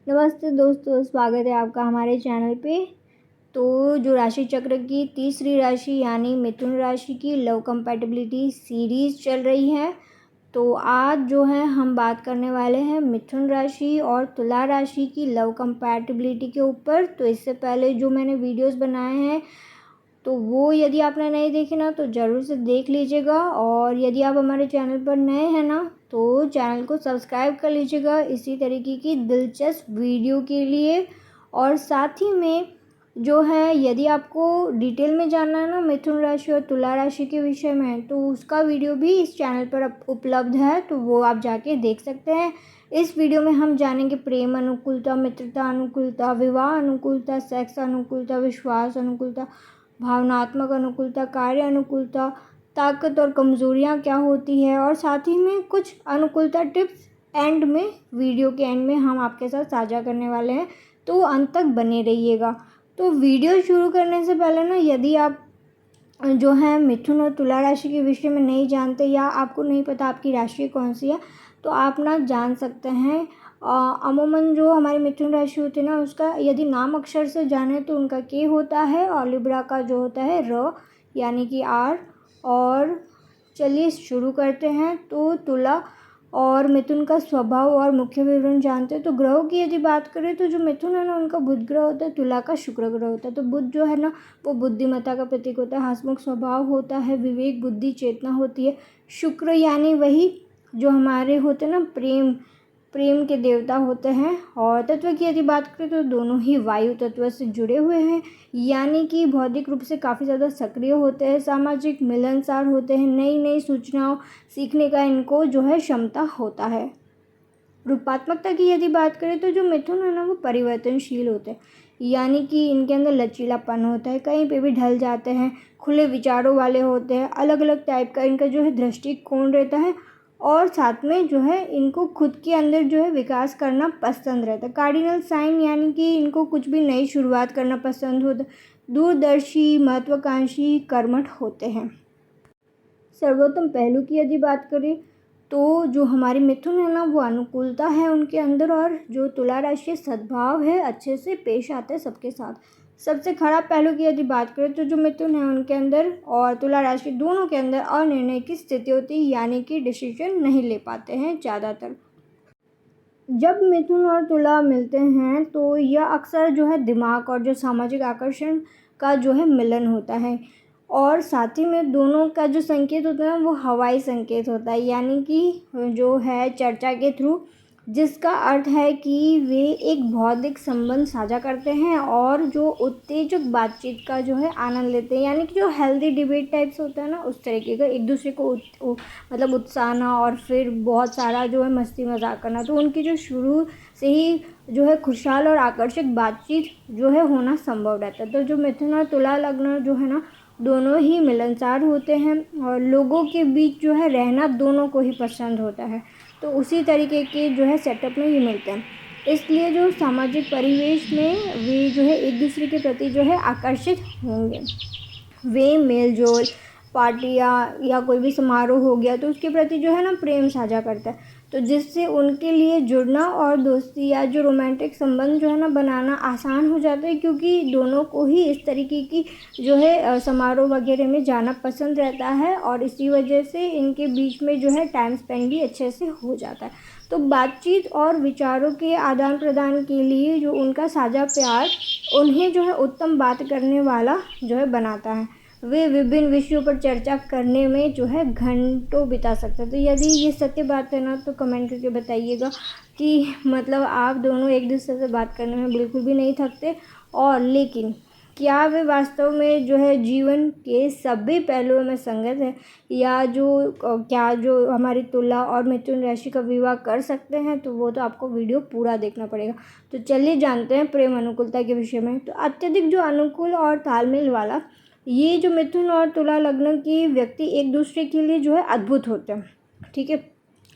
नमस्ते दोस्तों, स्वागत है आपका हमारे चैनल पे। तो जो राशि चक्र की तीसरी राशि यानी मिथुन राशि की लव कंपैटिबिलिटी सीरीज़ चल रही है। तो आज जो है हम बात करने वाले हैं मिथुन राशि और तुला राशि की लव कंपैटिबिलिटी के ऊपर। तो इससे पहले जो मैंने वीडियोस बनाए हैं तो वो यदि आपने नहीं देखे ना तो ज़रूर से देख लीजिएगा, और यदि आप हमारे चैनल पर नए हैं ना तो चैनल को सब्सक्राइब कर लीजिएगा इसी तरीके की दिलचस्प वीडियो के लिए। और साथ ही में जो है यदि आपको डिटेल में जानना है ना मिथुन राशि और तुला राशि के विषय में, तो उसका वीडियो भी इस चैनल पर उपलब्ध है, तो वो आप जाके देख सकते हैं। इस वीडियो में हम जानेंगे प्रेम अनुकूलता, मित्रता अनुकूलता, विवाह अनुकूलता, सेक्स अनुकूलता, विश्वास अनुकूलता, भावनात्मक अनुकूलता, कार्य अनुकूलता, ताकत और कमज़ोरियाँ क्या होती है, और साथ ही में कुछ अनुकूलता टिप्स एंड में, वीडियो के एंड में हम आपके साथ साझा करने वाले हैं। तो अंत तक बने रहिएगा। तो वीडियो शुरू करने से पहले ना यदि आप जो है मिथुन और तुला राशि के विषय में नहीं जानते या आपको नहीं पता आपकी राशि कौन सी है, तो आप ना जान सकते हैं। अमूमन जो हमारी मिथुन राशि होती है ना उसका यदि नाम अक्षर से जाने तो उनका के होता है, और लिब्रा का जो होता है र यानी कि आर। और चलिए शुरू करते हैं। तो तुला और मिथुन का स्वभाव और मुख्य विवरण जानते हैं। तो ग्रहों की यदि बात करें तो जो मिथुन है ना उनका बुध ग्रह होता है, तुला का शुक्र ग्रह होता है। तो बुध जो है ना वो बुद्धिमत्ता का प्रतीक होता है, हंसमुख स्वभाव होता है, विवेक बुद्धि चेतना होती है। शुक्र यानी वही जो हमारे होते हैं ना प्रेम के देवता होते हैं। और तत्व की यदि बात करें तो दोनों ही वायु तत्व से जुड़े हुए हैं, यानी कि भौतिक रूप से काफ़ी ज़्यादा सक्रिय होते हैं, सामाजिक मिलनसार होते हैं, नई नई सूचनाओं सीखने का इनको जो है क्षमता होता है। रूपात्मकता की यदि बात करें तो जो मिथुन है ना वो परिवर्तनशील होते हैं, यानी कि इनके अंदर लचीलापन होता है, कहीं पे भी ढल जाते हैं, खुले विचारों वाले होते हैं, अलग अलग टाइप का इनका जो है दृष्टिकोण रहता है, और साथ में जो है इनको खुद के अंदर जो है विकास करना पसंद रहता है। कार्डिनल साइन यानी कि इनको कुछ भी नई शुरुआत करना पसंद होता है, दूरदर्शी, महत्वाकांक्षी, कर्मठ होते हैं। सर्वोत्तम पहलू की यदि बात करें तो जो हमारी मिथुन है ना वो अनुकूलता है उनके अंदर, और जो तुला राशि सद्भाव है, अच्छे से पेश आते हैं सबके साथ। सबसे खराब पहलू की यदि बात करें तो जो मिथुन है उनके अंदर और तुला राशि दोनों के अंदर अनिर्णय की स्थिति होती है, यानी कि डिसीजन नहीं ले पाते हैं ज़्यादातर। जब मिथुन और तुला मिलते हैं तो यह अक्सर जो है दिमाग और जो सामाजिक आकर्षण का जो है मिलन होता है, और साथ ही में दोनों का जो संकेत होता है वो हवाई संकेत होता है, यानी कि जो है चर्चा के थ्रू, जिसका अर्थ है कि वे एक बौद्धिक संबंध साझा करते हैं और जो उत्तेजक बातचीत का जो है आनंद लेते हैं, यानी कि जो हेल्दी डिबेट टाइप्स होता है ना उस तरीके का, एक दूसरे को मतलब उत्साहना और फिर बहुत सारा जो है मस्ती मजाक करना। तो उनकी जो शुरू से ही जो है खुशहाल और आकर्षक बातचीत जो है होना संभव रहता है। तो जो मिथुन और तुला लग्न जो है ना दोनों ही मिलनसार होते हैं, और लोगों के बीच जो है रहना दोनों को ही पसंद होता है। तो उसी तरीके के जो है सेटअप में ये मिलते हैं, इसलिए जो सामाजिक परिवेश में वे जो है एक दूसरे के प्रति जो है आकर्षित होंगे। वे मेल जोल पार्टियाँ या कोई भी समारोह हो गया तो उसके प्रति जो है ना प्रेम साझा करता है, तो जिससे उनके लिए जुड़ना और दोस्ती या जो रोमांटिक संबंध जो है ना बनाना आसान हो जाता है, क्योंकि दोनों को ही इस तरीके की जो है समारोह वगैरह में जाना पसंद रहता है, और इसी वजह से इनके बीच में जो है टाइम स्पेंड भी अच्छे से हो जाता है। तो बातचीत और विचारों के आदान प्रदान के लिए जो उनका साझा प्यार उन्हें जो है उत्तम बात करने वाला जो है बनाता है। वे विभिन्न विषयों पर चर्चा करने में जो है घंटों बिता सकते हैं। तो यदि ये सत्य बात है ना तो कमेंट करके बताइएगा कि मतलब आप दोनों एक दूसरे से बात करने में बिल्कुल भी नहीं थकते, और लेकिन क्या वे वास्तव में जो है जीवन के सभी पहलुओं में संगत है, या क्या जो हमारी तुला और मिथुन राशि का विवाह कर सकते हैं, तो वो तो आपको वीडियो पूरा देखना पड़ेगा। तो चलिए जानते हैं प्रेम अनुकूलता के विषय में। तो अत्यधिक जो अनुकूल और तालमेल वाला ये जो मिथुन और तुला लग्न की व्यक्ति एक दूसरे के लिए जो है अद्भुत होते हैं, ठीक है,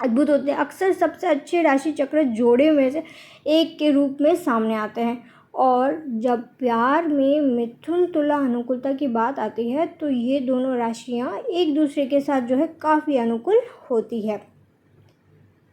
अद्भुत होते हैं। अक्सर सबसे अच्छे राशि चक्र जोड़े में से एक के रूप में सामने आते हैं, और जब प्यार में मिथुन तुला अनुकूलता की बात आती है तो ये दोनों राशियाँ एक दूसरे के साथ जो है काफ़ी अनुकूल होती है।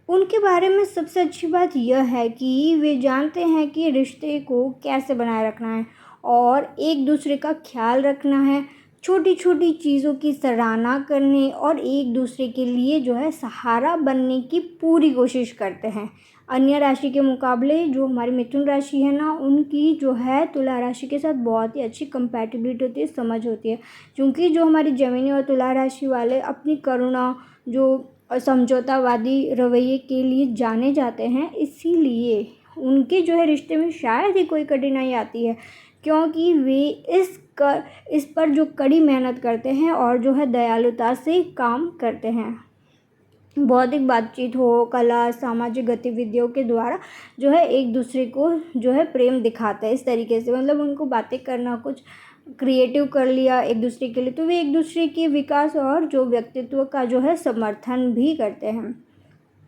उनके बारे में सबसे अच्छी बात यह है कि वे जानते हैं कि रिश्ते को कैसे बनाए रखना है और एक दूसरे का ख्याल रखना है, छोटी छोटी चीज़ों की सराहना करने और एक दूसरे के लिए जो है सहारा बनने की पूरी कोशिश करते हैं। अन्य राशि के मुकाबले जो हमारी मिथुन राशि है ना, उनकी जो है तुला राशि के साथ बहुत ही अच्छी कंपैटिबिलिटी होती है, समझ होती है। क्योंकि जो हमारी जमीनी और तुला राशि वाले अपनी करुणा, जो समझौतावादी रवैये के लिए जाने जाते हैं, इसीलिए उनके जो है रिश्ते में शायद ही कोई कठिनाई आती है, क्योंकि वे इस पर जो कड़ी मेहनत करते हैं और जो है दयालुता से काम करते हैं। बौद्धिक बातचीत हो, कला, सामाजिक गतिविधियों के द्वारा जो है एक दूसरे को जो है प्रेम दिखाते हैं। इस तरीके से मतलब उनको बातें करना, कुछ क्रिएटिव कर लिया एक दूसरे के लिए, तो वे एक दूसरे के विकास और जो व्यक्तित्व का जो है समर्थन भी करते हैं।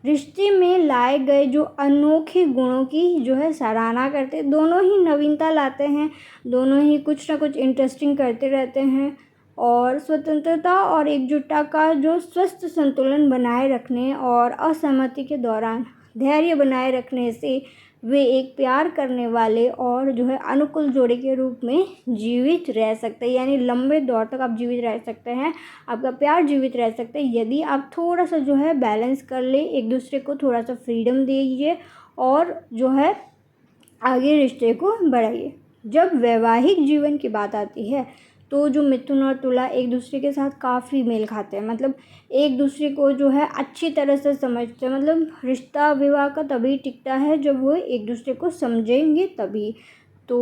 रिश्ते में लाए गए जो अनोखे गुणों की जो है सराहना करते हैं। दोनों ही नवीनता लाते हैं, दोनों ही कुछ ना कुछ इंटरेस्टिंग करते रहते हैं और स्वतंत्रता और एकजुटता का जो स्वस्थ संतुलन बनाए रखने और असहमति के दौरान धैर्य बनाए रखने से वे एक प्यार करने वाले और जो है अनुकूल जोड़े के रूप में जीवित रह सकते हैं। यानी लंबे दौर तक आप जीवित रह सकते हैं, आपका प्यार जीवित रह सकते हैं यदि आप थोड़ा सा जो है बैलेंस कर ले, एक दूसरे को थोड़ा सा फ्रीडम दीजिए और जो है आगे रिश्ते को बढ़ाइए। जब वैवाहिक जीवन की बात आती है तो जो मिथुन और तुला एक दूसरे के साथ काफ़ी मेल खाते हैं, मतलब एक दूसरे को जो है अच्छी तरह से समझते हैं। मतलब रिश्ता विवाह का तभी टिकता है जब वो एक दूसरे को समझेंगे तभी। तो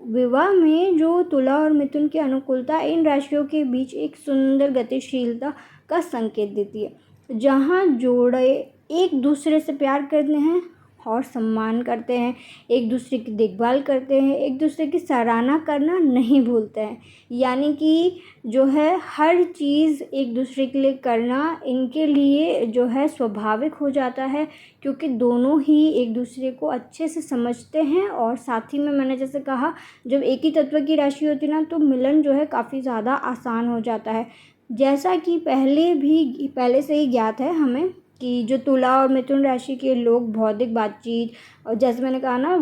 विवाह में जो तुला और मिथुन की अनुकूलता इन राशियों के बीच एक सुंदर गतिशीलता का संकेत देती है, जहाँ जोड़े एक दूसरे से प्यार करते हैं और सम्मान करते हैं, एक दूसरे की देखभाल करते हैं, एक दूसरे की सराहना करना नहीं भूलते हैं। यानी कि जो है हर चीज़ एक दूसरे के लिए करना इनके लिए जो है स्वाभाविक हो जाता है, क्योंकि दोनों ही एक दूसरे को अच्छे से समझते हैं। और साथ ही में मैंने जैसे कहा, जब एक ही तत्व की राशि होती है ना, तो मिलन जो है काफ़ी ज़्यादा आसान हो जाता है। जैसा कि पहले से ही ज्ञात है हमें कि जो तुला और मिथुन राशि के लोग बौद्धिक बातचीत और जैसे मैंने कहा ना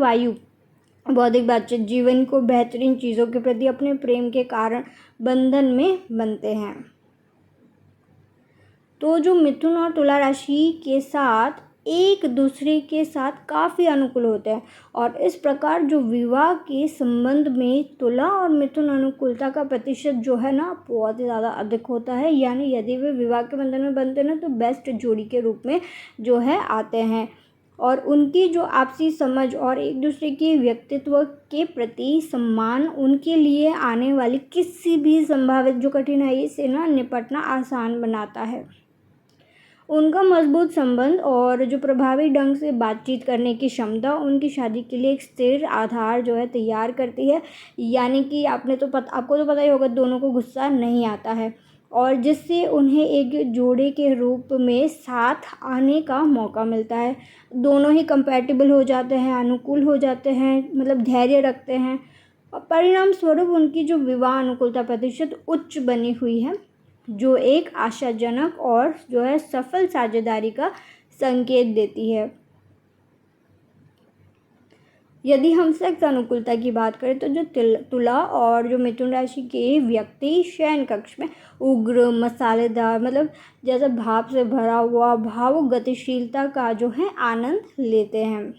बौद्धिक बातचीत जीवन को बेहतरीन चीज़ों के प्रति अपने प्रेम के कारण बंधन में बनते हैं। तो जो मिथुन और तुला राशि के साथ एक दूसरे के साथ काफ़ी अनुकूल होते हैं और इस प्रकार जो विवाह के संबंध में तुला और मिथुन अनुकूलता का प्रतिशत जो है ना बहुत ही ज़्यादा अधिक होता है। यानी यदि वे विवाह के बंधन में बनते हैं ना, तो बेस्ट जोड़ी के रूप में जो है आते हैं और उनकी जो आपसी समझ और एक दूसरे के व्यक्तित्व के प्रति सम्मान उनके लिए आने वाली किसी भी संभावित जो कठिनाई से ना निपटना आसान बनाता है। उनका मजबूत संबंध और जो प्रभावी ढंग से बातचीत करने की क्षमता उनकी शादी के लिए एक स्थिर आधार जो है तैयार करती है। यानी कि आपको तो पता ही होगा, दोनों को गुस्सा नहीं आता है और जिससे उन्हें एक जोड़े के रूप में साथ आने का मौका मिलता है। दोनों ही कंपैटिबल हो जाते हैं, अनुकूल हो जाते हैं, मतलब धैर्य रखते हैं और परिणाम स्वरूप उनकी जो विवाह अनुकूलता प्रतिशत उच्च बनी हुई है, जो एक आशाजनक और जो है सफल साझेदारी का संकेत देती है। यदि हम सेक्स अनुकूलता की बात करें तो जो तुला और जो मिथुन राशि के व्यक्ति शयन कक्ष में उग्र, मसालेदार, मतलब जैसे भाव से भरा हुआ भावुक गतिशीलता का जो है आनंद लेते हैं।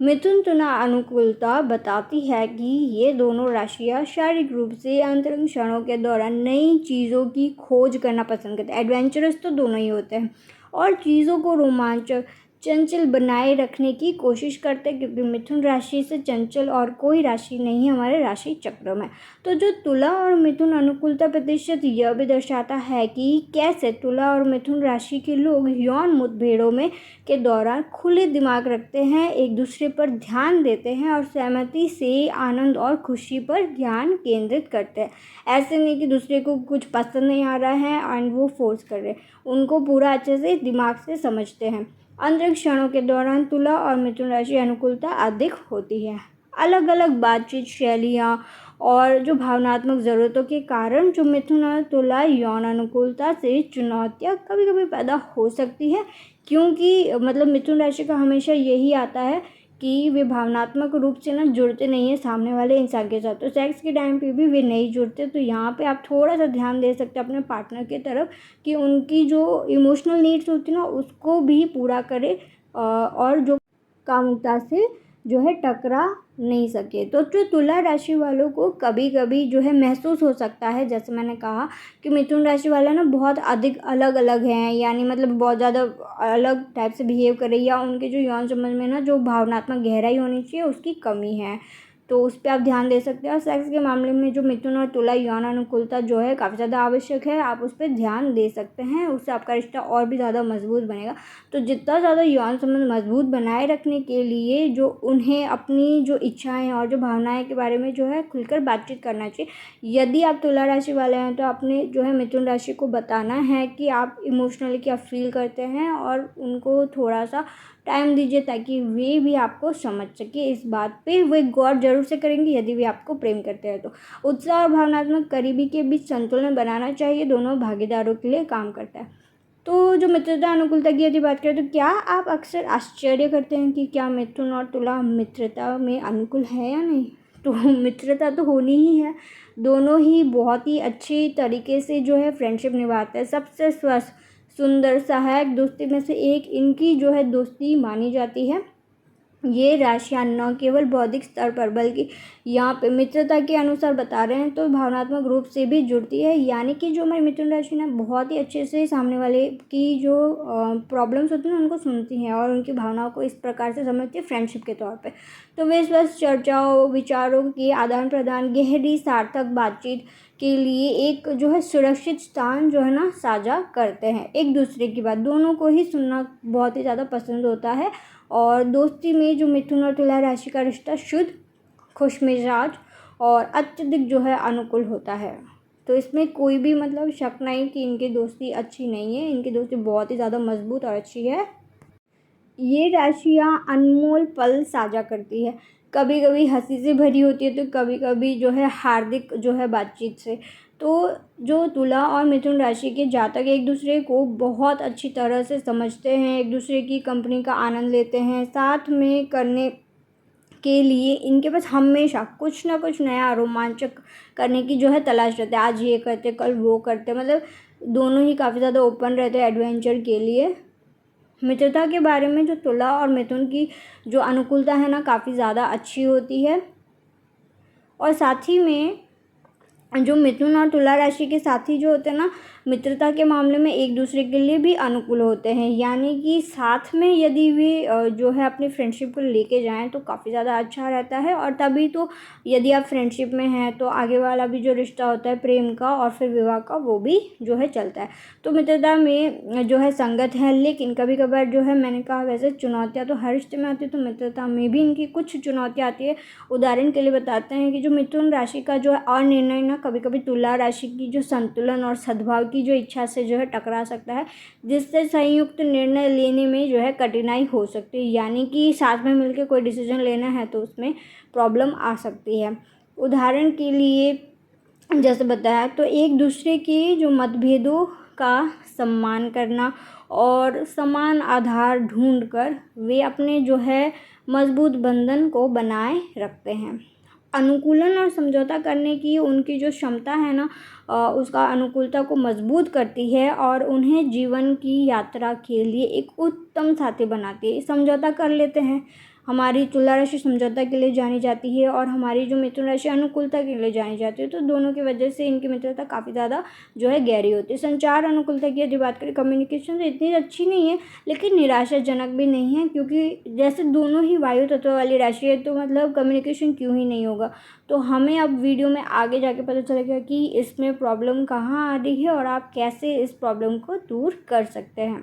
मिथुन तुला अनुकूलता बताती है कि ये दोनों राशियाँ शारीरिक रूप से अंतरंग क्षणों के दौरान नई चीज़ों की खोज करना पसंद करते हैं। एडवेंचरस तो दोनों ही होते हैं और चीज़ों को रोमांचक, चंचल बनाए रखने की कोशिश करते हैं, क्योंकि मिथुन राशि से चंचल और कोई राशि नहीं है हमारे राशि चक्र में। तो जो तुला और मिथुन अनुकूलता प्रतिशत यह भी दर्शाता है कि कैसे तुला और मिथुन राशि के लोग यौन मुठभेड़ों में के दौरान खुले दिमाग रखते हैं, एक दूसरे पर ध्यान देते हैं और सहमति से आनंद और खुशी पर ध्यान केंद्रित करते हैं। ऐसे नहीं कि दूसरे को कुछ पसंद नहीं आ रहा है एंड वो फोर्स कर रहे हैं, उनको पूरा अच्छे से दिमाग से समझते हैं। अंतरिक्ष क्षणों के दौरान तुला और मिथुन राशि अनुकूलता अधिक होती है। अलग अलग बातचीत शैलियाँ और जो भावनात्मक ज़रूरतों के कारण जो मिथुन और तुला यौन अनुकूलता से चुनौतियाँ कभी कभी पैदा हो सकती है। क्योंकि मतलब मिथुन राशि का हमेशा यही आता है कि वे भावनात्मक रूप से ना जुड़ते नहीं है सामने वाले इंसान के साथ। तो सेक्स के टाइम पे भी वे नहीं जुड़ते। तो यहाँ पे आप थोड़ा सा ध्यान दे सकते हैं अपने पार्टनर की तरफ कि उनकी जो इमोशनल नीड्स होती है ना उसको भी पूरा करे और जो कामुकता से जो है टकरा नहीं सके। तो जो तुला राशि वालों को कभी कभी जो है महसूस हो सकता है, जैसे मैंने कहा कि मिथुन राशि वाले ना बहुत अधिक अलग अलग हैं, यानी मतलब बहुत ज़्यादा अलग टाइप से बिहेव करे, या उनके जो यौन संबंध में ना जो भावनात्मक गहराई होनी चाहिए उसकी कमी है। तो उस पर आप ध्यान दे सकते हैं। और सेक्स के मामले में जो मिथुन और तुला यौन अनुकूलता जो है काफ़ी ज़्यादा आवश्यक है, आप उस पर ध्यान दे सकते हैं, उससे आपका रिश्ता और भी ज़्यादा मजबूत बनेगा। तो जितना ज़्यादा यौन संबंध मजबूत बनाए रखने के लिए जो उन्हें अपनी जो इच्छाएं और जो भावनाएं के बारे में जो है खुलकर बातचीत करना चाहिए। यदि आप तुला राशि वाले हैं तो आपने जो है मिथुन राशि को बताना है कि आप इमोशनली क्या फील करते हैं, और उनको थोड़ा सा टाइम दीजिए ताकि वे भी आपको समझ सके। इस बात पे वे गौर जरूर से करेंगे यदि वे आपको प्रेम करते हैं। तो उत्साह और भावनात्मक करीबी के बीच संतुलन बनाना चाहिए, दोनों भागीदारों के लिए काम करता है। तो जो मित्रता अनुकूलता की यदि बात करें तो क्या आप अक्सर आश्चर्य करते हैं कि क्या मिथुन और तुला मित्रता में अनुकूल है या नहीं? तो मित्रता तो होनी ही है। दोनों ही बहुत ही अच्छी तरीके से जो है फ्रेंडशिप निभाते हैं। सबसे स्वस्थ सुंदर सहायक दोस्ती में से एक इनकी जो है दोस्ती मानी जाती है। ये राशियाँ न केवल बौद्धिक स्तर पर बल्कि यहाँ पे मित्रता के अनुसार बता रहे हैं तो भावनात्मक रूप से भी जुड़ती है, यानी कि जो हमारी मिथुन राशि ना बहुत ही अच्छे से सामने वाले की जो प्रॉब्लम्स होती हैं उनको सुनती हैं और उनकी भावनाओं को इस प्रकार से समझती है फ्रेंडशिप के तौर पे। तो वे स्वस्थ चर्चाओं विचारों के आदान प्रदान गहरी सार्थक बातचीत के लिए एक जो है सुरक्षित स्थान जो है ना साझा करते हैं। एक दूसरे की बात दोनों को ही सुनना बहुत ही ज़्यादा पसंद होता है। और दोस्ती में जो मिथुन और तुला राशि का रिश्ता शुद्ध खुशमिजाज और अत्यधिक जो है अनुकूल होता है। तो इसमें कोई भी मतलब शक नहीं कि इनकी दोस्ती अच्छी नहीं है, इनकी दोस्ती बहुत ही ज़्यादा मजबूत और अच्छी है। ये राशियाँ अनमोल पल साझा करती है, कभी कभी हंसी से भरी होती है तो कभी कभी जो है हार्दिक जो है बातचीत से। तो जो तुला और मिथुन राशि के जातक एक दूसरे को बहुत अच्छी तरह से समझते हैं, एक दूसरे की कंपनी का आनंद लेते हैं, साथ में करने के लिए इनके पास हमेशा कुछ ना कुछ नया रोमांचक करने की जो है तलाश रहती है। आज ये करते कल वो करते, मतलब दोनों ही काफ़ी ज़्यादा ओपन रहते हैं एडवेंचर के लिए। मित्रता के बारे में जो तुला और मिथुन की जो अनुकूलता है ना काफ़ी ज़्यादा अच्छी होती है। और साथ ही में जो मिथुन और तुला राशि के साथी जो होते हैं ना मित्रता के मामले में एक दूसरे के लिए भी अनुकूल होते हैं, यानी कि साथ में यदि वे जो है अपनी फ्रेंडशिप को लेके जाएं तो काफ़ी ज़्यादा अच्छा रहता है। और तभी तो यदि आप फ्रेंडशिप में हैं तो आगे वाला भी जो रिश्ता होता है प्रेम का और फिर विवाह का वो भी जो है चलता है। तो मित्रता में जो है संगत है, लेकिन कभी कभार जो है मैंने कहा वैसे चुनौतियाँ तो हर रिश्ते में आती है, तो मित्रता में भी इनकी कुछ चुनौतियाँ आती है। उदाहरण के लिए बताते हैं कि जो मिथुन राशि का जो है अनिर्णय ना कभी कभी तुला राशि की जो संतुलन और सद्भाव की जो इच्छा से जो है टकरा सकता है, जिससे संयुक्त निर्णय लेने में जो है कठिनाई हो सकती है, यानी कि साथ में मिलकर कोई डिसीजन लेना है तो उसमें प्रॉब्लम आ सकती है। उदाहरण के लिए जैसे बताया तो एक दूसरे के जो मतभेदों का सम्मान करना और समान आधार ढूंढकर वे अपने जो है मजबूत बंधन को बनाए रखते हैं। अनुकूलन और समझौता करने की उनकी जो क्षमता है ना उसका अनुकूलता को मजबूत करती है और उन्हें जीवन की यात्रा के लिए एक उत्तम साथी बनाती है। समझौता कर लेते हैं, हमारी तुला राशि समझौता के लिए जानी जाती है और हमारी जो मिथुन राशि अनुकूलता के लिए जानी जाती है। तो दोनों की वजह से इनकी मित्रता काफ़ी ज़्यादा जो है गहरी होती है। संचार अनुकूलता की यदि बात करें, कम्युनिकेशन तो इतनी अच्छी नहीं है लेकिन निराशाजनक भी नहीं है, क्योंकि जैसे दोनों ही वायु तत्व वाली राशि है तो मतलब कम्युनिकेशन क्यों ही नहीं होगा। तो हमें अब वीडियो में आगे जाके पता चलेगा कि इसमें प्रॉब्लम कहाँ आ रही है और आप कैसे इस प्रॉब्लम को दूर कर सकते हैं।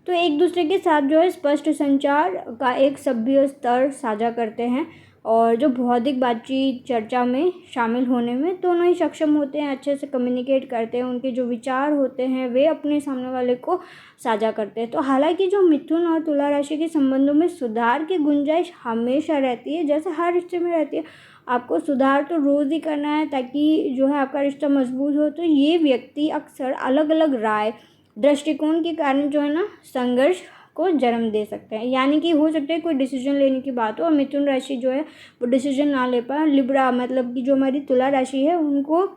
तो एक दूसरे के साथ जो है स्पष्ट संचार का एक सभ्य स्तर साझा करते हैं और जो बौद्धिक बातचीत चर्चा में शामिल होने में दोनों ही सक्षम होते हैं, अच्छे से कम्युनिकेट करते हैं, उनके जो विचार होते हैं वे अपने सामने वाले को साझा करते हैं। तो हालांकि जो मिथुन और तुला राशि के संबंधों में सुधार की गुंजाइश हमेशा रहती है, जैसे हर रिश्ते में रहती है। आपको सुधार तो रोज़ ही करना है ताकि जो है आपका रिश्ता मजबूत हो। तो ये व्यक्ति अक्सर अलग अलग राय दृष्टिकोण के कारण जो है ना संघर्ष को जन्म दे सकते हैं। यानी कि हो सकता है कोई डिसीजन लेने की बात हो और मिथुन राशि जो है वो डिसीजन ना ले पाए, लिब्रा मतलब कि जो हमारी तुला राशि है उनको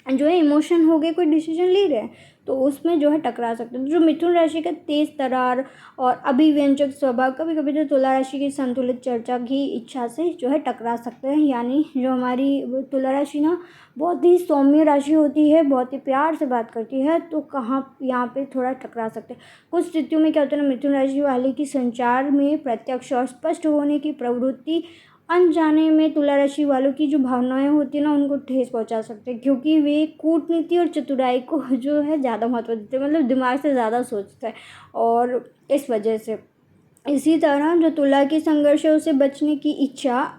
जो है इमोशन हो गए, कोई डिसीजन ले रहे हैं तो उसमें जो है टकरा सकते हैं। जो मिथुन राशि का तेज तरार और अभिव्यंजक स्वभाव कभी कभी तो तुला राशि की संतुलित चर्चा की इच्छा से जो है टकरा सकते हैं। यानी जो हमारी तुला राशि ना बहुत ही सौम्य राशि होती है, बहुत ही प्यार से बात करती है, तो कहाँ यहाँ पे थोड़ा टकरा सकते हैं। कुछ स्थितियों में क्या होता है ना, मिथुन राशि वाले की संचार में प्रत्यक्ष और स्पष्ट होने की प्रवृत्ति अनजाने में तुला राशि वालों की जो भावनाएं होती है ना उनको ठेस पहुंचा सकते हैं, क्योंकि वे कूटनीति और चतुराई को जो है ज़्यादा महत्व देते हैं, मतलब दिमाग से ज़्यादा सोचते हैं। और इस वजह से इसी तरह जो तुला की संघर्ष है उसे बचने की इच्छा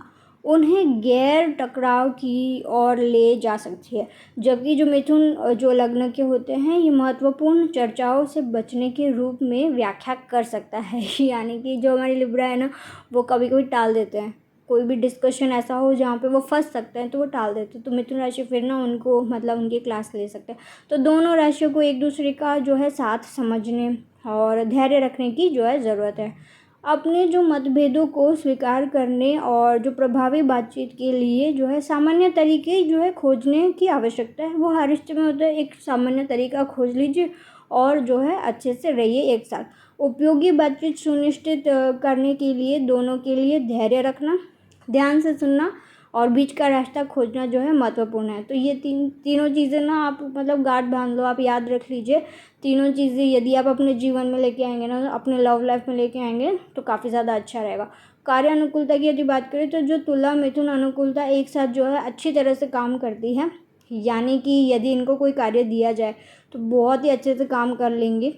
उन्हें गैर टकराव की ओर ले जा सकती है, जबकि जो मिथुन जो लग्न के होते हैं ये महत्वपूर्ण चर्चाओं से बचने के रूप में व्याख्या कर सकता है। यानी कि जो हमारी लिब्रा है ना वो कभी कभी टाल देते हैं, कोई भी डिस्कशन ऐसा हो जहाँ पे वो फंस सकते हैं तो वो टाल देते हैं, तो मिथुन राशि फिर ना उनको मतलब उनकी क्लास ले सकते हैं। तो दोनों राशियों को एक दूसरे का जो है साथ समझने और धैर्य रखने की जो है ज़रूरत है। अपने जो मतभेदों को स्वीकार करने और जो प्रभावी बातचीत के लिए जो है सामान्य तरीके जो है खोजने की आवश्यकता है। वो हर रिश्ते में होता है, एक सामान्य तरीका खोज लीजिए और जो है अच्छे से रहिए एक साथ। उपयोगी बातचीत सुनिश्चित करने के लिए दोनों के लिए धैर्य रखना, ध्यान से सुनना और बीच का रास्ता खोजना जो है महत्वपूर्ण है। तो ये तीनों चीज़ें ना आप मतलब गांठ बांध लो, आप याद रख लीजिए। तीनों चीज़ें यदि आप अपने जीवन में लेके आएंगे ना, अपने लव लाइफ में लेके आएंगे तो काफ़ी ज़्यादा अच्छा रहेगा। कार्य अनुकूलता की यदि बात करें तो जो तुला मिथुन अनुकूलता एक साथ जो है अच्छी तरह से काम करती है। यानी कि यदि इनको कोई कार्य दिया जाए तो बहुत ही अच्छे से काम कर लेंगे।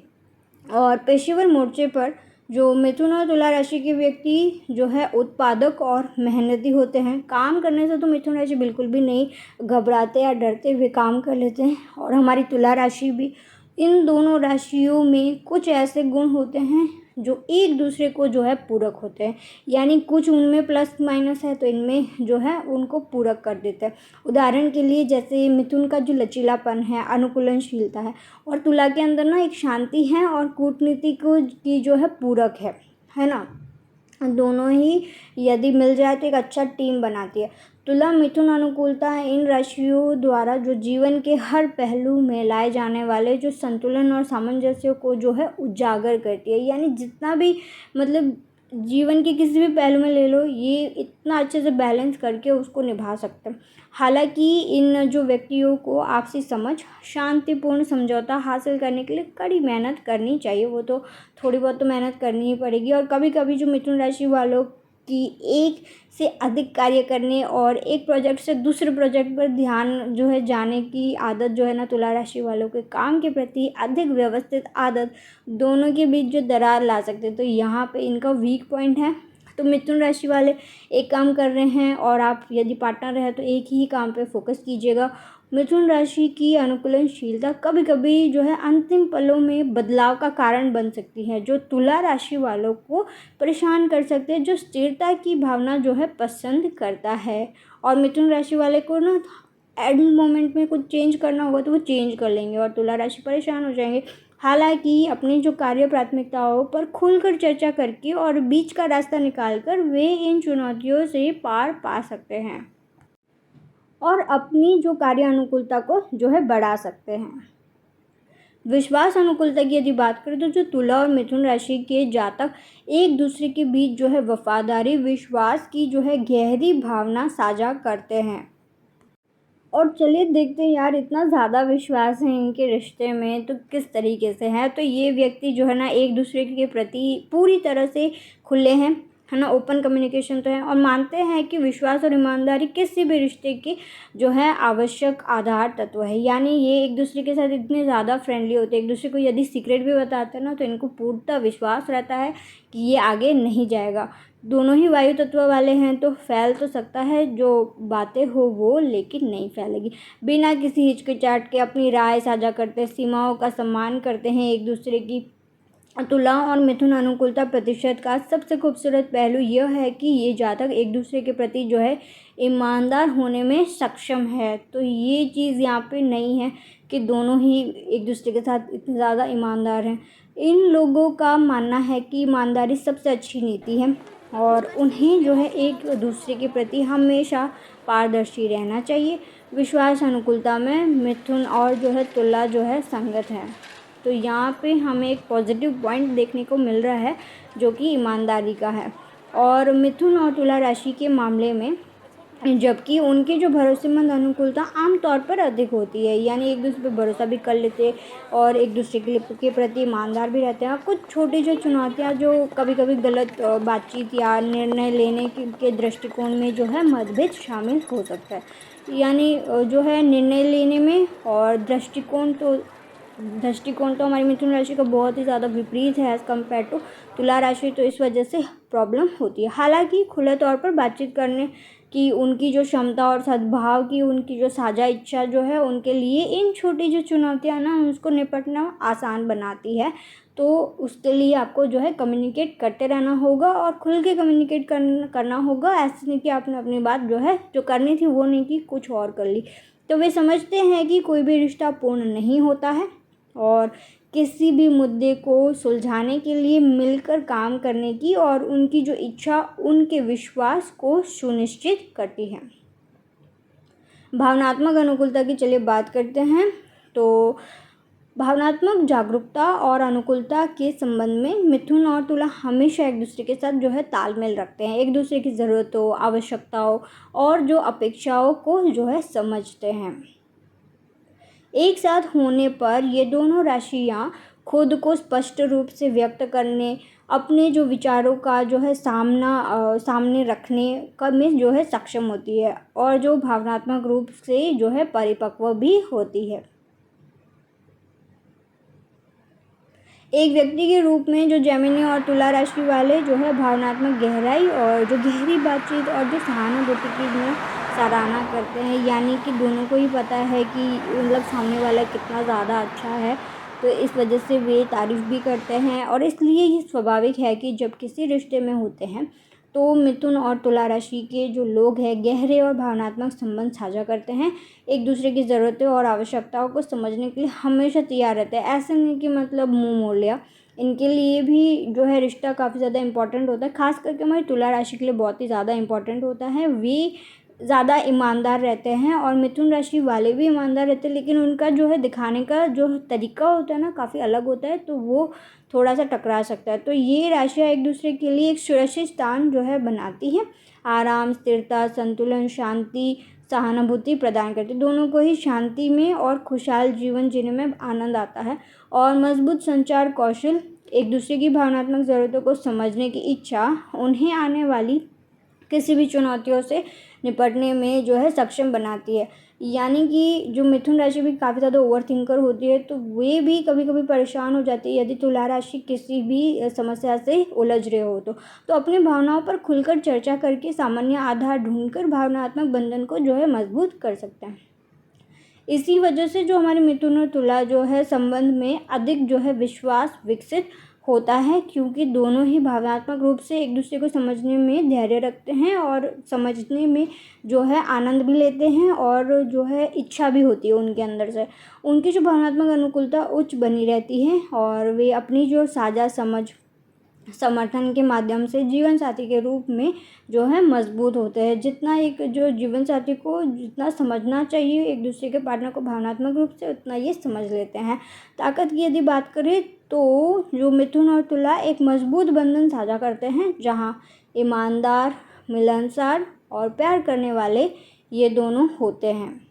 और पेशेवर मोर्चे पर जो मिथुन और तुला राशि के व्यक्ति जो है उत्पादक और मेहनती होते हैं। काम करने से तो मिथुन राशि बिल्कुल भी नहीं घबराते या डरते हुए काम कर लेते हैं, और हमारी तुला राशि भी। इन दोनों राशियों में कुछ ऐसे गुण होते हैं जो एक दूसरे को जो है पूरक होते हैं, यानी कुछ उनमें प्लस माइनस है तो इनमें जो है उनको पूरक कर देते हैं। उदाहरण के लिए जैसे मिथुन का जो लचीलापन है, अनुकूलनशीलता है, और तुला के अंदर ना एक शांति है और कूटनीति को की जो है पूरक है ना। दोनों ही यदि मिल जाए तो एक अच्छा टीम बनाती है। तुला मिथुन अनुकूलता इन राशियों द्वारा जो जीवन के हर पहलू में लाए जाने वाले जो संतुलन और सामंजस्य को जो है उजागर करती है। यानी जितना भी मतलब जीवन के किसी भी पहलू में ले लो, ये इतना अच्छे से बैलेंस करके उसको निभा सकते हैं। हालांकि इन जो व्यक्तियों को आपसी समझ, शांतिपूर्ण समझौता हासिल करने के लिए कड़ी मेहनत करनी चाहिए। वो तो थोड़ी बहुत तो मेहनत करनी ही पड़ेगी। और कभी कभी जो मिथुन राशि वालों की एक से अधिक कार्य करने और एक प्रोजेक्ट से दूसरे प्रोजेक्ट पर ध्यान जो है जाने की आदत जो है ना, तुला राशि वालों के काम के प्रति अधिक व्यवस्थित आदत दोनों के बीच जो दरार ला सकते हैं। तो यहाँ पे इनका वीक पॉइंट है। तो मिथुन राशि वाले एक काम कर रहे हैं और आप यदि पार्टनर है तो एक ही काम पे फोकस कीजिएगा। मिथुन राशि की अनुकूलनशीलता कभी कभी जो है अंतिम पलों में बदलाव का कारण बन सकती है, जो तुला राशि वालों को परेशान कर सकते हैं, जो स्थिरता की भावना जो है पसंद करता है। और मिथुन राशि वाले को ना एंड मोमेंट में कुछ चेंज करना होगा तो वो चेंज कर लेंगे और तुला राशि परेशान हो जाएंगे। हालांकि अपनी जो कार्य प्राथमिकताओं पर खुलकर चर्चा करके और बीच का रास्ता निकालकर वे इन चुनौतियों से पार पा सकते हैं और अपनी जो कार्य अनुकूलता को जो है बढ़ा सकते हैं। विश्वास अनुकूलता की यदि बात करें तो जो तुला और मिथुन राशि के जातक एक दूसरे के बीच जो है वफादारी, विश्वास की जो है गहरी भावना साझा करते हैं। और चलिए देखते हैं यार, इतना ज़्यादा विश्वास है इनके रिश्ते में तो किस तरीके से है। तो ये व्यक्ति जो है ना एक दूसरे के प्रति पूरी तरह से खुले हैं, है ना, ओपन कम्युनिकेशन तो है, और मानते हैं कि विश्वास और ईमानदारी किसी भी रिश्ते की जो है आवश्यक आधार तत्व है। यानी ये एक दूसरे के साथ इतने ज़्यादा फ्रेंडली होते हैं, एक दूसरे को यदि सीक्रेट भी बताते हैं ना तो इनको पूर्णतः विश्वास रहता है कि ये आगे नहीं जाएगा। दोनों ही वायु तत्व वाले हैं तो फैल तो सकता है जो बातें हो वो, लेकिन नहीं फैलेगी। बिना किसी हिचकिचाहट के अपनी राय साझा करते, सीमाओं का सम्मान करते हैं एक दूसरे की। तुला और मिथुन अनुकूलता प्रतिशत का सबसे खूबसूरत पहलू यह है कि ये जातक एक दूसरे के प्रति जो है ईमानदार होने में सक्षम है। तो ये चीज़ यहाँ पे नहीं है कि दोनों ही एक दूसरे के साथ इतने ज़्यादा ईमानदार हैं। इन लोगों का मानना है कि ईमानदारी सबसे अच्छी नीति है और उन्हें जो है एक दूसरे के प्रति हमेशा पारदर्शी रहना चाहिए। विश्वास अनुकूलता में मिथुन और जो है तुला जो है संगत है। तो यहाँ पे हमें एक पॉजिटिव पॉइंट देखने को मिल रहा है जो कि ईमानदारी का है। और मिथुन और तुला राशि के मामले में जबकि उनकी जो भरोसेमंद अनुकूलता आम तौर पर अधिक होती है, यानी एक दूसरे पर भरोसा भी कर लेते हैं और एक दूसरे के प्रति ईमानदार भी रहते हैं। कुछ छोटी जो चुनौतियाँ जो कभी कभी गलत बातचीत या निर्णय लेने के दृष्टिकोण में जो है मतभेद शामिल हो सकता है, यानी जो है निर्णय लेने में और दृष्टिकोण तो हमारी मिथुन राशि का बहुत ही ज़्यादा विपरीत है एज़ कम्पेयर टू तुला राशि, तो इस वजह से प्रॉब्लम होती है। हालांकि खुले तौर पर बातचीत करने की उनकी जो क्षमता और सद्भाव की उनकी जो साझा इच्छा जो है उनके लिए इन छोटी जो चुनौतियां ना उसको निपटना आसान बनाती है। तो उसके लिए आपको जो है कम्युनिकेट करते रहना होगा और खुल के कम्युनिकेट करना होगा। ऐसे नहीं कि आपने अपनी बात जो है जो करनी थी वो नहीं की, कुछ और कर ली। तो वे समझते हैं कि कोई भी रिश्ता पूर्ण नहीं होता है और किसी भी मुद्दे को सुलझाने के लिए मिलकर काम करने की और उनकी जो इच्छा उनके विश्वास को सुनिश्चित करती है। भावनात्मक अनुकूलता की चलिए बात करते हैं। तो भावनात्मक जागरूकता और अनुकूलता के संबंध में मिथुन और तुला हमेशा एक दूसरे के साथ जो है तालमेल रखते हैं, एक दूसरे की ज़रूरतों, आवश्यकताओं और जो अपेक्षाओं को जो है समझते हैं। एक साथ होने पर ये दोनों राशियाँ खुद को स्पष्ट रूप से व्यक्त करने, अपने जो विचारों का जो है सामने रखने का में जो है सक्षम होती है और जो भावनात्मक रूप से जो है परिपक्व भी होती है। एक व्यक्ति के रूप में जो जेमिनी और तुला राशि वाले जो है भावनात्मक गहराई और जो गहरी बातचीत और जो सहानुभूति की में सराहना करते हैं, यानी कि दोनों को ही पता है कि मतलब सामने वाला कितना ज़्यादा अच्छा है, तो इस वजह से वे तारीफ़ भी करते हैं। और इसलिए ये स्वाभाविक है कि जब किसी रिश्ते में होते हैं तो मिथुन और तुला राशि के जो लोग हैं गहरे और भावनात्मक संबंध साझा करते हैं, एक दूसरे की ज़रूरतें और आवश्यकताओं को समझने के लिए हमेशा तैयार रहते हैं। ऐसे नहीं कि मतलब मुंह मोड़ लिया, इनके लिए भी जो है रिश्ता काफ़ी ज़्यादा इंपॉर्टेंट होता है। खास करके हमारी तुला राशि के लिए बहुत ही ज़्यादा इंपॉर्टेंट होता है। वे ज़्यादा ईमानदार रहते हैं और मिथुन राशि वाले भी ईमानदार रहते हैं, लेकिन उनका जो है दिखाने का जो तरीका होता है ना काफ़ी अलग होता है, तो वो थोड़ा सा टकरा सकता है। तो ये राशियाँ एक दूसरे के लिए एक सुरक्षित स्थान जो है बनाती हैं, आराम, स्थिरता, संतुलन, शांति, सहानुभूति प्रदान करती है। दोनों को ही शांति में और खुशहाल जीवन जीने में आनंद आता है और मजबूत संचार कौशल, एक दूसरे की भावनात्मक ज़रूरतों को समझने की इच्छा उन्हें आने वाली किसी भी चुनौतियों से निपटने में जो है सक्षम बनाती है। यानी कि जो मिथुन राशि भी काफ़ी ज़्यादा ओवर थिंकर होती है, तो वे भी कभी कभी परेशान हो जाती है यदि तुला राशि किसी भी समस्या से उलझ रहे हो तो अपनी भावनाओं पर खुलकर चर्चा करके सामान्य आधार ढूंढकर भावनात्मक बंधन को जो है मजबूत कर सकते हैं। इसी वजह से जो हमारे मिथुन और तुला जो है संबंध में अधिक जो है विश्वास विकसित होता है, क्योंकि दोनों ही भावनात्मक रूप से एक दूसरे को समझने में धैर्य रखते हैं और समझने में जो है आनंद भी लेते हैं और जो है इच्छा भी होती है उनके अंदर से। उनकी जो भावनात्मक अनुकूलता उच्च बनी रहती है और वे अपनी जो साझा समझ समर्थन के माध्यम से जीवन साथी के रूप में जो है मजबूत होते हैं। जितना एक जो जीवन साथी को जितना समझना चाहिए एक दूसरे के पार्टनर को भावनात्मक रूप से, उतना ये समझ लेते हैं। ताकत की यदि बात करें तो जो मिथुन और तुला एक मजबूत बंधन साझा करते हैं, जहाँ ईमानदार, मिलनसार और प्यार करने वाले ये दोनों होते हैं।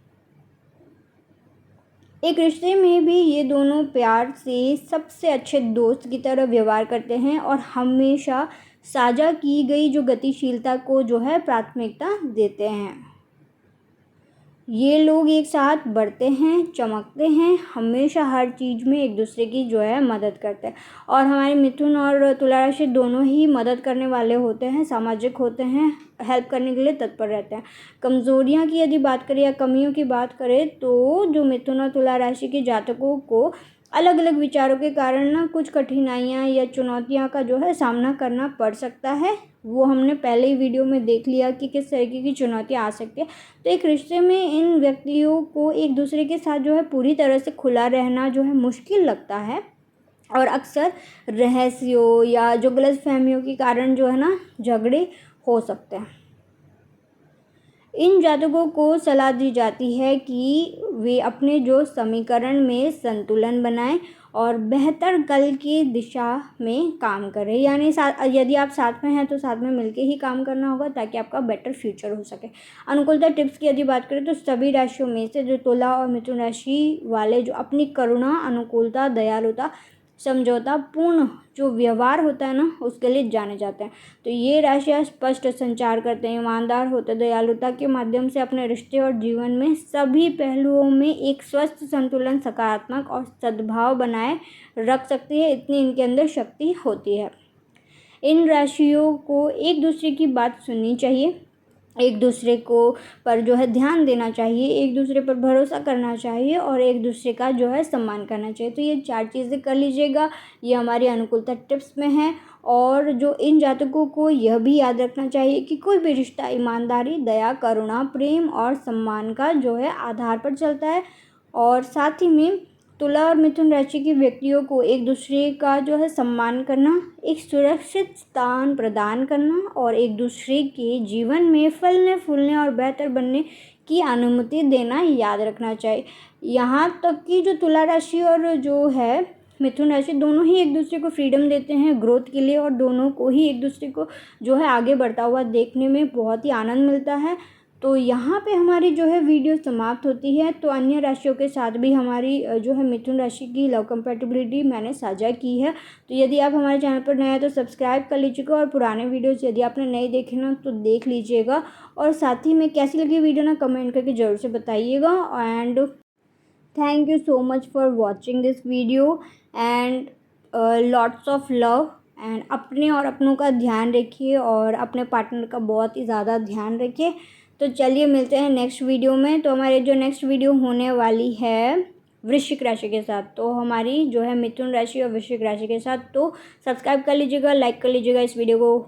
एक रिश्ते में भी ये दोनों प्यार से सबसे अच्छे दोस्त की तरह व्यवहार करते हैं और हमेशा साझा की गई जो गतिशीलता को जो है प्राथमिकता देते हैं। ये लोग एक साथ बढ़ते हैं, चमकते हैं, हमेशा हर चीज़ में एक दूसरे की जो है मदद करते हैं। और हमारे मिथुन और तुला राशि दोनों ही मदद करने वाले होते हैं, सामाजिक होते हैं, हेल्प करने के लिए तत्पर रहते हैं। कमज़ोरियाँ की यदि बात करें या कमियों की बात करें तो जो मिथुन और तुला राशि के जातकों को अलग अलग विचारों के कारण ना कुछ कठिनाइयाँ या चुनौतियाँ का जो है सामना करना पड़ सकता है। वो हमने पहले ही वीडियो में देख लिया कि किस तरीके की चुनौतियाँ आ सकती है। तो एक रिश्ते में इन व्यक्तियों को एक दूसरे के साथ जो है पूरी तरह से खुला रहना जो है मुश्किल लगता है, और अक्सर रहस्यों या जो गलतफहमियों के कारण जो है ना झगड़े हो सकते हैं। इन जातकों को सलाह दी जाती है कि वे अपने जो समीकरण में संतुलन बनाएं और बेहतर कल की दिशा में काम करें। यानी यदि आप साथ में हैं तो साथ में मिलके ही काम करना होगा ताकि आपका बेटर फ्यूचर हो सके। अनुकूलता टिप्स की यदि बात करें तो सभी राशियों में से जो तुला और मिथुन राशि वाले जो अपनी करुणा, अनुकूलता, दयालुता, समझौता पूर्ण जो व्यवहार होता है ना उसके लिए जाने जाते हैं। तो ये राशियाँ स्पष्ट संचार करते हैं, ईमानदार होते हैं, दयालुता के माध्यम से अपने रिश्ते और जीवन में सभी पहलुओं में एक स्वस्थ संतुलन, सकारात्मक और सद्भाव बनाए रख सकती है। इतनी इनके अंदर शक्ति होती है। इन राशियों को एक दूसरे की बात सुननी चाहिए, एक दूसरे को पर जो है ध्यान देना चाहिए, एक दूसरे पर भरोसा करना चाहिए और एक दूसरे का जो है सम्मान करना चाहिए। तो ये 4 चीज़ें कर लीजिएगा, ये हमारी अनुकूलता टिप्स में है। और जो इन जातकों को यह भी याद रखना चाहिए कि कोई भी रिश्ता ईमानदारी, दया, करुणा, प्रेम और सम्मान का जो है आधार पर चलता है। और साथ ही में तुला और मिथुन राशि के व्यक्तियों को एक दूसरे का जो है सम्मान करना, एक सुरक्षित स्थान प्रदान करना और एक दूसरे के जीवन में फलने फूलने और बेहतर बनने की अनुमति देना याद रखना चाहिए। यहाँ तक कि जो तुला राशि और जो है मिथुन राशि दोनों ही एक दूसरे को फ्रीडम देते हैं ग्रोथ के लिए, और दोनों को ही एक दूसरे को जो है आगे बढ़ता हुआ देखने में बहुत ही आनंद मिलता है। तो यहाँ पे हमारी जो है वीडियो समाप्त होती है। तो अन्य राशियों के साथ भी हमारी जो है मिथुन राशि की लव कंपैटिबिलिटी मैंने साझा की है। तो यदि आप हमारे चैनल पर नए हैं तो सब्सक्राइब कर लीजिएगा, और पुराने वीडियोस यदि आपने नहीं देखे ना तो देख लीजिएगा। और साथ ही में कैसी लगी वीडियो ना कमेंट करके ज़रूर से बताइएगा। And thank you so much for watching this video and lots of love. And अपने और अपनों का ध्यान रखिए और अपने पार्टनर का बहुत ही ज़्यादा ध्यान रखिए। तो चलिए मिलते हैं नेक्स्ट वीडियो में। तो हमारे जो नेक्स्ट वीडियो होने वाली है वृश्चिक राशि के साथ, तो हमारी जो है मिथुन राशि और वृश्चिक राशि के साथ। तो सब्सक्राइब कर लीजिएगा, लाइक कर लीजिएगा इस वीडियो को।